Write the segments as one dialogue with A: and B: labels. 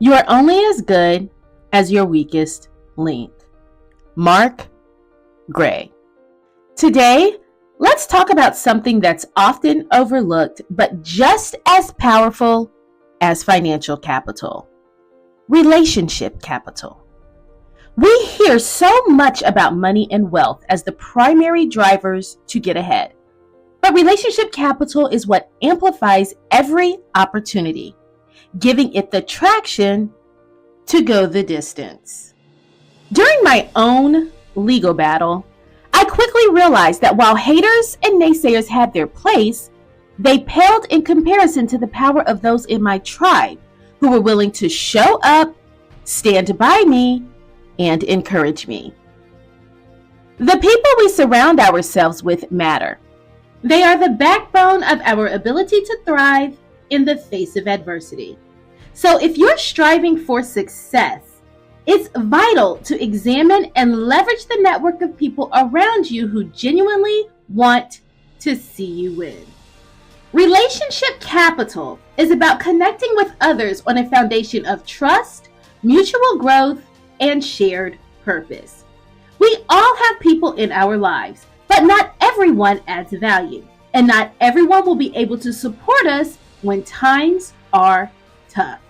A: You are only as good as your weakest link. Mark Gray. Today, let's talk about something that's often overlooked, but just as powerful as financial capital: relationship capital. We hear so much about money and wealth as the primary drivers to get ahead. But relationship capital is what amplifies every opportunity, giving it the traction to go the distance. During my own legal battle, I quickly realized that while haters and naysayers had their place, they paled in comparison to the power of those in my tribe who were willing to show up, stand by me, and encourage me. The people we surround ourselves with matter. They are the backbone of our ability to thrive in the face of adversity. So if you're striving for success, it's vital to examine and leverage the network of people around you who genuinely want to see you win. Relationship capital is about connecting with others on a foundation of trust, mutual growth, and shared purpose. We all have people in our lives, but not everyone adds value, and not everyone will be able to support us when times are tough.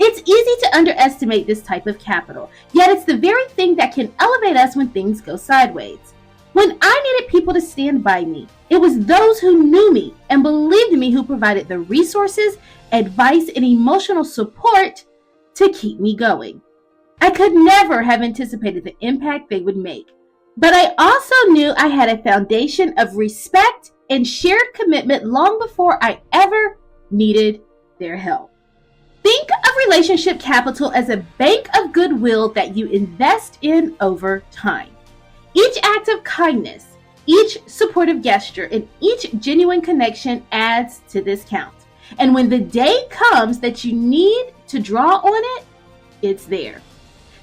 A: It's easy to underestimate this type of capital, yet it's the very thing that can elevate us when things go sideways. When I needed people to stand by me, it was those who knew me and believed in me who provided the resources, advice, and emotional support to keep me going. I could never have anticipated the impact they would make, but I also knew I had a foundation of respect and shared commitment long before I ever needed their help. Think of relationship capital as a bank of goodwill that you invest in over time. Each act of kindness, each supportive gesture, and each genuine connection adds to this count. And when the day comes that you need to draw on it, it's there.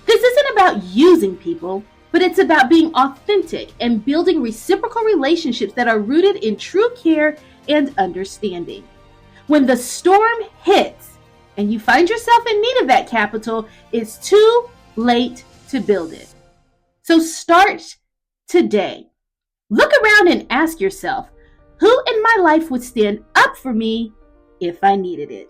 A: This isn't about using people, but it's about being authentic and building reciprocal relationships that are rooted in true care and understanding. When the storm hits and you find yourself in need of that capital, it's too late to build it. So start today. Look around and ask yourself, who in my life would stand up for me if I needed it?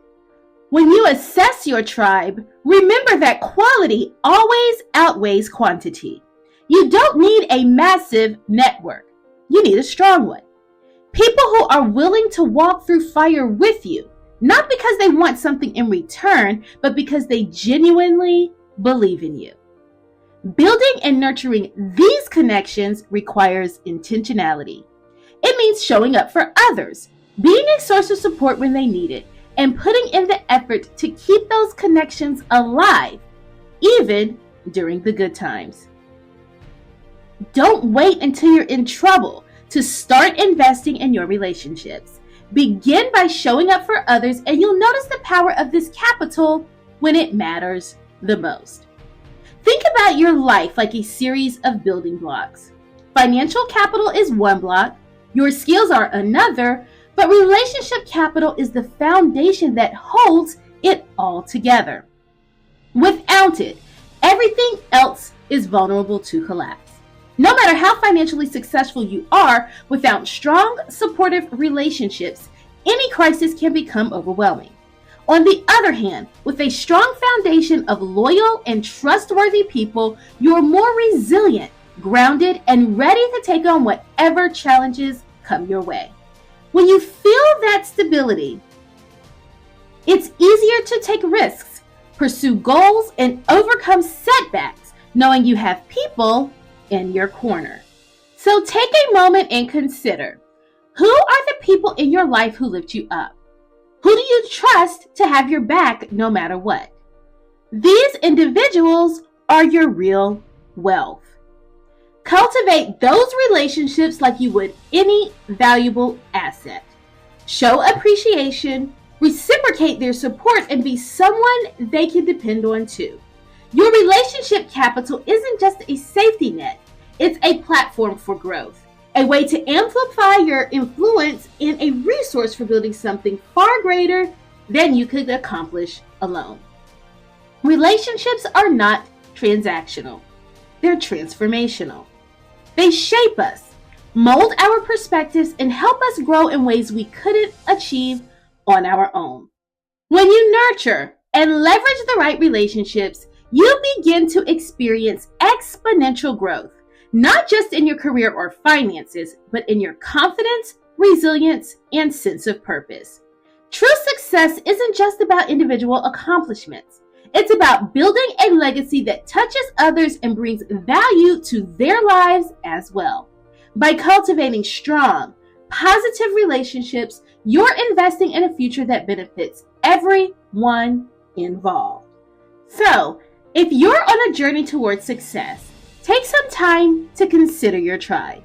A: When you assess your tribe, remember that quality always outweighs quantity. You don't need a massive network. You need a strong one. People who are willing to walk through fire with you, not because they want something in return, but because they genuinely believe in you. Building and nurturing these connections requires intentionality. It means showing up for others, being a source of support when they need it, and putting in the effort to keep those connections alive, even during the good times. Don't wait until you're in trouble to start investing in your relationships. Begin by showing up for others, and you'll notice the power of this capital when it matters the most. Think about your life like a series of building blocks. Financial capital is one block, your skills are another, but relationship capital is the foundation that holds it all together. Without it, everything else is vulnerable to collapse. No matter how financially successful you are, without strong, supportive relationships, any crisis can become overwhelming. On the other hand, with a strong foundation of loyal and trustworthy people, you're more resilient, grounded, and ready to take on whatever challenges come your way. When you feel that stability, it's easier to take risks, pursue goals, and overcome setbacks, knowing you have people in your corner. So take a moment and consider, who are the people in your life who lift you up? Who do you trust to have your back no matter what? These individuals are your real wealth. Cultivate those relationships like you would any valuable asset. Show appreciation, reciprocate their support, and be someone they can depend on too. Your relationship capital isn't just a safety net, it's a platform for growth, a way to amplify your influence, and a resource for building something far greater than you could accomplish alone. Relationships are not transactional, they're transformational. They shape us, mold our perspectives, and help us grow in ways we couldn't achieve on our own. When you nurture and leverage the right relationships, you begin to experience exponential growth, not just in your career or finances, but in your confidence, resilience, and sense of purpose. True success isn't just about individual accomplishments. It's about building a legacy that touches others and brings value to their lives as well. By cultivating strong, positive relationships, you're investing in a future that benefits everyone involved. So, if you're on a journey towards success, take some time to consider your tribe.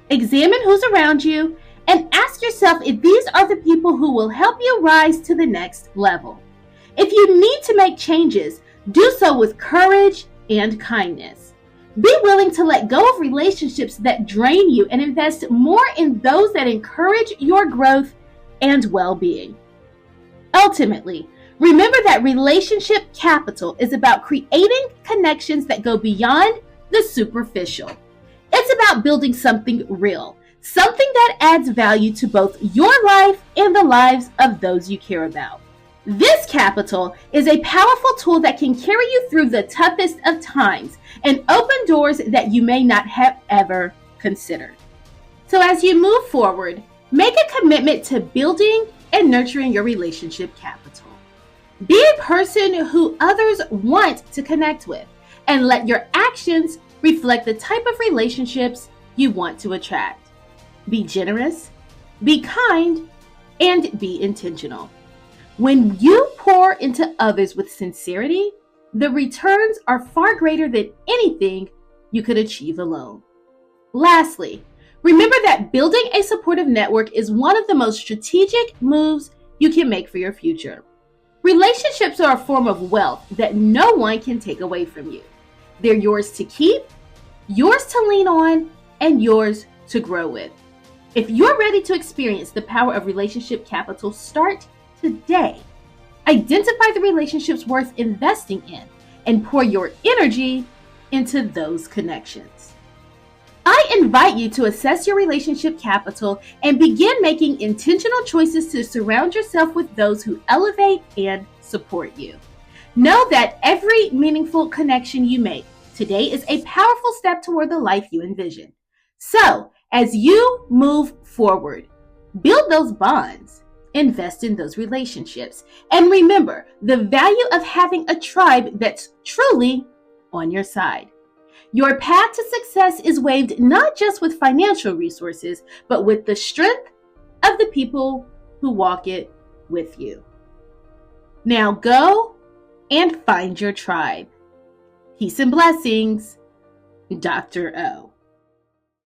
A: Examine who's around you and ask yourself if these are the people who will help you rise to the next level. If you need to make changes, do so with courage and kindness. Be willing to let go of relationships that drain you and invest more in those that encourage your growth and well-being. Ultimately, remember that relationship capital is about creating connections that go beyond the superficial. It's about building something real, something that adds value to both your life and the lives of those you care about. This capital is a powerful tool that can carry you through the toughest of times and open doors that you may not have ever considered. So as you move forward, make a commitment to building and nurturing your relationship capital. Be a person who others want to connect with, and let your actions reflect the type of relationships you want to attract. Be generous, be kind, and be intentional. When you pour into others with sincerity, the returns are far greater than anything you could achieve alone. Lastly, remember that building a supportive network is one of the most strategic moves you can make for your future. Relationships are a form of wealth that no one can take away from you. They're yours to keep, yours to lean on, and yours to grow with. If you're ready to experience the power of relationship capital, start today. Identify the relationships worth investing in and pour your energy into those connections. I invite you to assess your relationship capital and begin making intentional choices to surround yourself with those who elevate and support you. Know that every meaningful connection you make today is a powerful step toward the life you envision. So, as you move forward, build those bonds, invest in those relationships, and remember the value of having a tribe that's truly on your side. Your path to success is waved not just with financial resources, but with the strength of the people who walk it with you. Now go and find your tribe. Peace and blessings, Dr. O.